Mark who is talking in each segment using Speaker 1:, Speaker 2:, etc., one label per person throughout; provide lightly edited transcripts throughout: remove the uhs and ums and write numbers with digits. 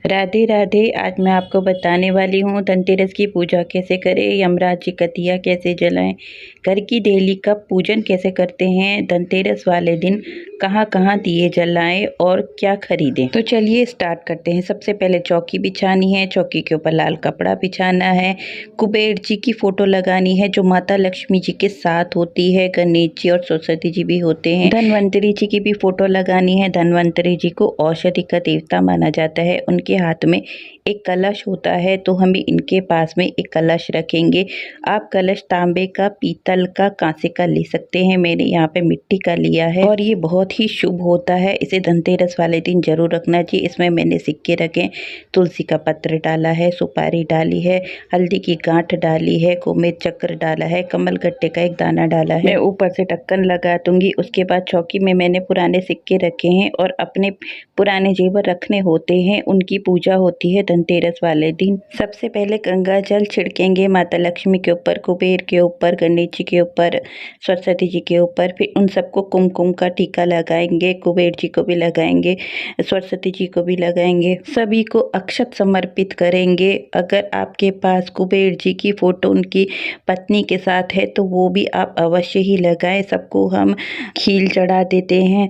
Speaker 1: राधे राधे। आज मैं आपको बताने वाली हूँ धनतेरस की पूजा कैसे करें, यमराज जी का दिया कैसे जलाएं, घर की देली का पूजन कैसे करते हैं, धनतेरस वाले दिन कहाँ कहाँ दिए जलाएं और क्या खरीदें। तो चलिए स्टार्ट करते हैं। सबसे पहले चौकी बिछानी है, चौकी के ऊपर लाल कपड़ा बिछाना है, कुबेर जी की फोटो लगानी है जो माता लक्ष्मी जी के साथ होती है, गणेश जी और सरस्वती जी भी होते हैं, धनवंतरी जी की भी फोटो लगानी है। धनवंतरी जी को औषधि का देवता माना जाता है, उनके हाथ में एक कलश होता है, तो हम इनके पास में एक कलश रखेंगे। आप कलश तांबे का, पीतल का, कांसे का ले सकते हैं। मैंने यहाँ पे मिट्टी का लिया है और ये बहुत ही शुभ होता है, इसे धनतेरस वाले दिन जरूर रखना चाहिए। इसमें मैंने सिक्के रखे, तुलसी का पत्र डाला है, सुपारी डाली है, हल्दी की गांठ डाली है, गोमेद चक्र डाला है, कमल गट्टे का एक दाना डाला है। मैं ऊपर से ढक्कन लगा दूंगी। उसके बाद चौकी में मैंने पुराने सिक्के रखे हैं और अपने पुराने जेवर रखने होते हैं, उनकी पूजा होती है धनतेरस वाले दिन। सबसे पहले गंगा जल छिड़केंगे माता लक्ष्मी के ऊपर, कुबेर के ऊपर, गणेश जी के ऊपर, सरस्वती जी के ऊपर। फिर उन सबको कुमकुम का टीका लगाएंगे, कुबेर जी को भी लगाएंगे, सरस्वती जी को भी लगाएंगे, सभी को अक्षत समर्पित करेंगे। अगर आपके पास कुबेर जी की फोटो उनकी पत्नी के साथ है तो वो भी आप अवश्य ही लगाएं। सबको हम खील चढ़ा देते हैं।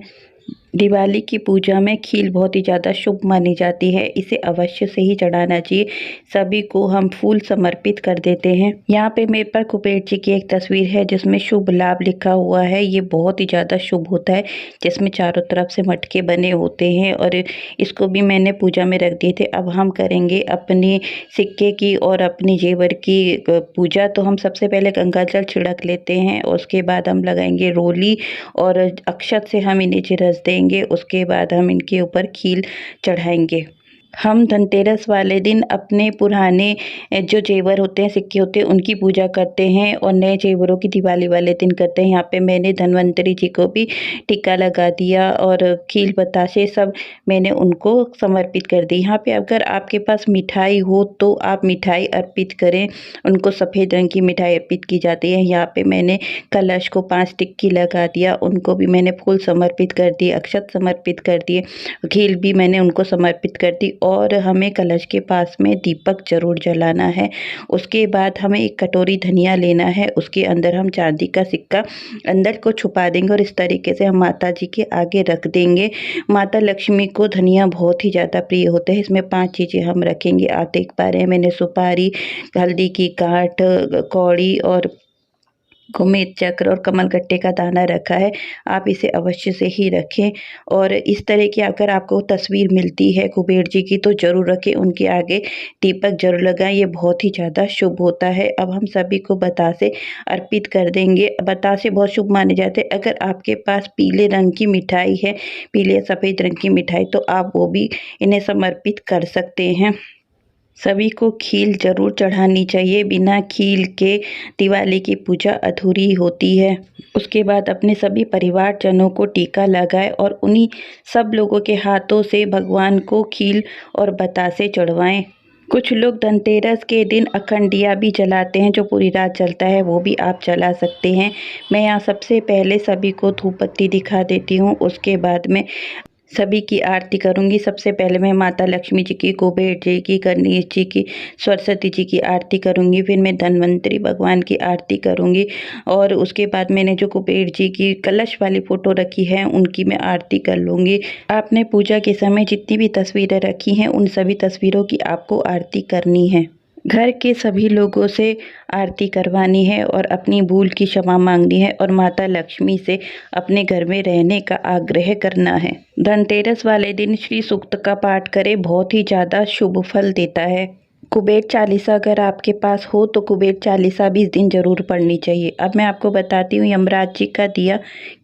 Speaker 1: दिवाली की पूजा में खील बहुत ही ज़्यादा शुभ मानी जाती है, इसे अवश्य से ही चढ़ाना चाहिए। सभी को हम फूल समर्पित कर देते हैं। यहाँ पे मेरे पर कुबेर जी की एक तस्वीर है जिसमें शुभ लाभ लिखा हुआ है। ये बहुत ही ज़्यादा शुभ होता है, जिसमें चारों तरफ से मटके बने होते हैं और इसको भी मैंने पूजा में रख दिए थे। अब हम करेंगे अपनी सिक्के की और अपनी जेवर की पूजा। तो हम सबसे पहले गंगा जल छिड़क लेते हैं और उसके बाद हम लगाएंगे रोली और अक्षत से हम इन्हें रस देंगे। उसके बाद हम इनके ऊपर खील चढ़ाएंगे। हम धनतेरस वाले दिन अपने पुराने जो जेवर होते हैं, सिक्के होते हैं, उनकी पूजा करते हैं और नए जेवरों की दिवाली वाले दिन करते हैं। यहाँ पे मैंने धनवंतरी जी को भी टीका लगा दिया और खील बताशे सब मैंने उनको समर्पित कर दी। यहाँ पे अगर आपके पास मिठाई हो तो आप मिठाई अर्पित करें, उनको सफ़ेद रंग की मिठाई अर्पित की जाती है। यहाँ पे मैंने कलश को 5 टिक्की लगा दिया, उनको भी मैंने फूल समर्पित कर दिए, अक्षत समर्पित कर दिए, खील भी मैंने उनको समर्पित कर दी। और हमें कलश के पास में दीपक जरूर जलाना है। उसके बाद हमें एक कटोरी धनिया लेना है, उसके अंदर हम चांदी का सिक्का अंदर को छुपा देंगे और इस तरीके से हम माता जी के आगे रख देंगे। माता लक्ष्मी को धनिया बहुत ही ज़्यादा प्रिय होता है। इसमें 5 चीज़ें हम रखेंगे। आप देख पा रहे हैं मैंने सुपारी, हल्दी की गांठ, कौड़ी और गोमेद चक्र और कमल गट्टे का दाना रखा है। आप इसे अवश्य से ही रखें और इस तरह की अगर आपको तस्वीर मिलती है कुबेर जी की तो ज़रूर रखें, उनके आगे दीपक जरूर लगाएं, ये बहुत ही ज़्यादा शुभ होता है। अब हम सभी को बतासे अर्पित कर देंगे। बतासे बहुत शुभ माने जाते हैं। अगर आपके पास पीले रंग की मिठाई है, पीले सफ़ेद रंग की मिठाई, तो आप वो भी इन्हें समर्पित कर सकते हैं। सभी को खील जरूर चढ़ानी चाहिए, बिना खील के दिवाली की पूजा अधूरी होती है। उसके बाद अपने सभी परिवारजनों को टीका लगाएं और उन्हीं सब लोगों के हाथों से भगवान को खील और बतासे चढ़वाएं। कुछ लोग धनतेरस के दिन अखंड दिया भी जलाते हैं जो पूरी रात जलता है, वो भी आप जला सकते हैं। मैं यहाँ सबसे पहले सभी को धूप बत्ती दिखा देती हूँ, उसके बाद में सभी की आरती करूंगी। सबसे पहले मैं माता लक्ष्मी जी की, कुबेर जी की, गणेश जी की, सरस्वती जी की आरती करूंगी। फिर मैं धन्वंतरी भगवान की आरती करूंगी और उसके बाद मैंने जो कुबेर जी की कलश वाली फ़ोटो रखी है उनकी मैं आरती कर लूँगी। आपने पूजा के समय जितनी भी तस्वीरें रखी हैं उन सभी तस्वीरों की आपको आरती करनी है। घर के सभी लोगों से आरती करवानी है और अपनी भूल की क्षमा मांगनी है और माता लक्ष्मी से अपने घर में रहने का आग्रह करना है। धनतेरस वाले दिन श्री सूक्त का पाठ करें, बहुत ही ज़्यादा शुभ फल देता है। कुबेर चालीसा अगर आपके पास हो तो कुबेर चालीसा भी इस दिन जरूर पढ़नी चाहिए। अब मैं आपको बताती हूँ यमराज जी का दिया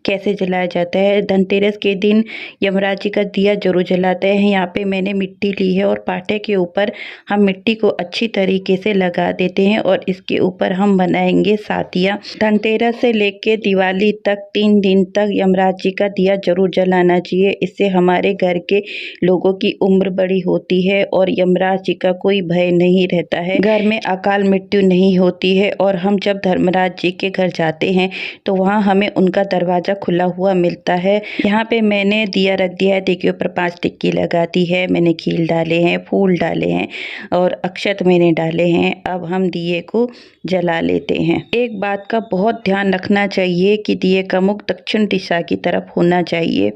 Speaker 1: कैसे जलाया जाता है। धनतेरस के दिन यमराज जी का दिया जरूर जलाते हैं। यहाँ पे मैंने मिट्टी ली है और पाटे के ऊपर हम मिट्टी को अच्छी तरीके से लगा देते हैं और इसके ऊपर हम बनाएंगे सातिया। धनतेरस से लेके दिवाली तक 3 दिन तक यमराज जी का दिया जरूर जलाना चाहिए। इससे हमारे घर के लोगों की उम्र बड़ी होती है और यमराज जी का कोई भय नहीं रहता है, घर में अकाल मृत्यु नहीं होती है। और हम जब धर्मराज जी के घर जाते हैं तो वहाँ हमें उनका दरवाज़ा खुला हुआ मिलता है। यहाँ पे मैंने दिया रख दिया है, देखिए ऊपर 5 टिक्की लगा दी है, मैंने खील डाले हैं, फूल डाले हैं और अक्षत मैंने डाले हैं। अब हम दिए को जला लेते हैं। एक बात का बहुत ध्यान रखना चाहिए कि दिए का मुख दक्षिण दिशा की तरफ होना चाहिए।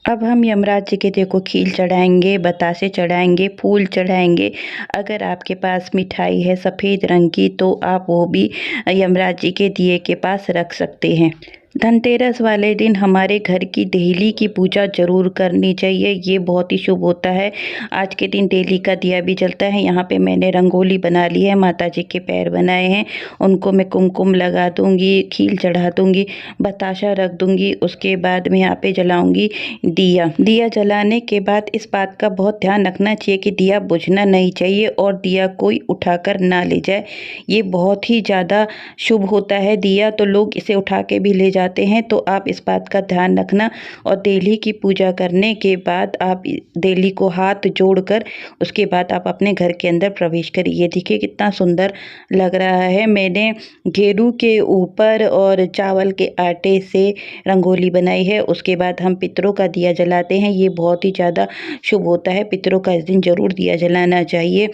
Speaker 1: अब हम यमराज जी के देखो खील चढ़ाएंगे, बतासे चढ़ाएंगे, फूल चढ़ाएंगे। अगर आपके पास मिठाई है सफ़ेद रंग की तो आप वो भी यमराज जी के दिए के पास रख सकते हैं। धनतेरस वाले दिन हमारे घर की डेली की पूजा जरूर करनी चाहिए, ये बहुत ही शुभ होता है। आज के दिन डेली का दिया भी जलता है। यहाँ पे मैंने रंगोली बना ली है, माता जी के पैर बनाए हैं, उनको मैं कुमकुम लगा दूंगी, खील चढ़ा दूंगी, बताशा रख दूंगी। उसके बाद मैं यहाँ पे जलाऊंगी दिया। दिया जलाने के बाद इस बात का बहुत ध्यान रखना चाहिए कि दिया बुझना नहीं चाहिए और दिया कोई उठाकर ना ले जाए, ये बहुत ही ज़्यादा शुभ होता है। दिया तो लोग इसे उठा के भी ले जाते हैं, तो आप इस बात का ध्यान रखना। और देली की पूजा करने के बाद आप देली को हाथ जोड़कर उसके बाद आप अपने घर के अंदर प्रवेश करिए। ये देखिए कितना सुंदर लग रहा है। मैंने घेरू के ऊपर और चावल के आटे से रंगोली बनाई है। उसके बाद हम पितरों का दिया जलाते हैं, ये बहुत ही ज़्यादा शुभ होता है। पितरों का इस दिन ज़रूर दिया जलाना चाहिए।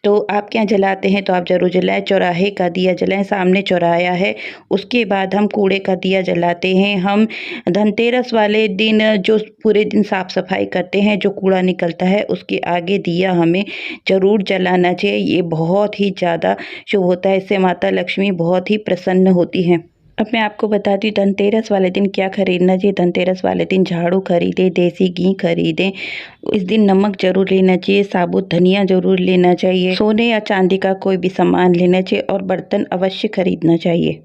Speaker 1: तो आप क्या जलाते हैं तो आप ज़रूर जलाएं। चौराहे का दिया जलाएं, सामने चौराहा है। उसके बाद हम कूड़े का दिया जलाते हैं। हम धनतेरस वाले दिन जो पूरे दिन साफ सफाई करते हैं, जो कूड़ा निकलता है उसके आगे दिया हमें ज़रूर जलाना चाहिए, ये बहुत ही ज़्यादा शुभ होता है। इससे माता लक्ष्मी बहुत ही प्रसन्न होती हैं। अब मैं आपको बताती हूँ धनतेरस वाले दिन क्या खरीदना चाहिए। धनतेरस वाले दिन झाड़ू खरीदें, देसी घी खरीदें। इस दिन नमक जरूर लेना चाहिए, साबुत धनिया जरूर लेना चाहिए, सोने या चांदी का कोई भी सामान लेना चाहिए और बर्तन अवश्य खरीदना चाहिए।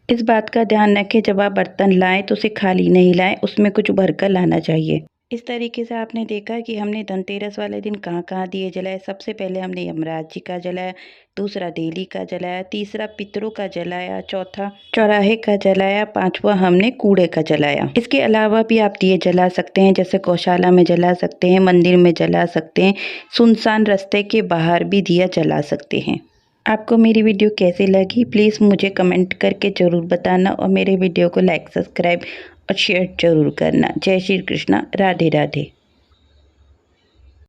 Speaker 1: इस बात का ध्यान रखें जब आप बर्तन लाएं तो उसे खाली नहीं लाएं, उसमें कुछ भर कर लाना चाहिए। इस तरीके से आपने देखा कि हमने धनतेरस वाले दिन कहाँ कहाँ दिए जलाए। सबसे पहले हमने यमराज जी का जलाया, दूसरा देली का जलाया, तीसरा पितरों का जलाया, चौथा चौराहे का जलाया, पांचवा हमने कूड़े का जलाया। इसके अलावा भी आप दिए जला सकते हैं, जैसे गौशाला में जला सकते हैं, मंदिर में जला सकते हैं, सुनसान रास्ते के बाहर भी दिया जला सकते हैं। आपको मेरी वीडियो कैसी लगी प्लीज़ मुझे कमेंट करके ज़रूर बताना और मेरे वीडियो को लाइक, सब्सक्राइब और शेयर ज़रूर करना। जय श्री कृष्णा, राधे राधे।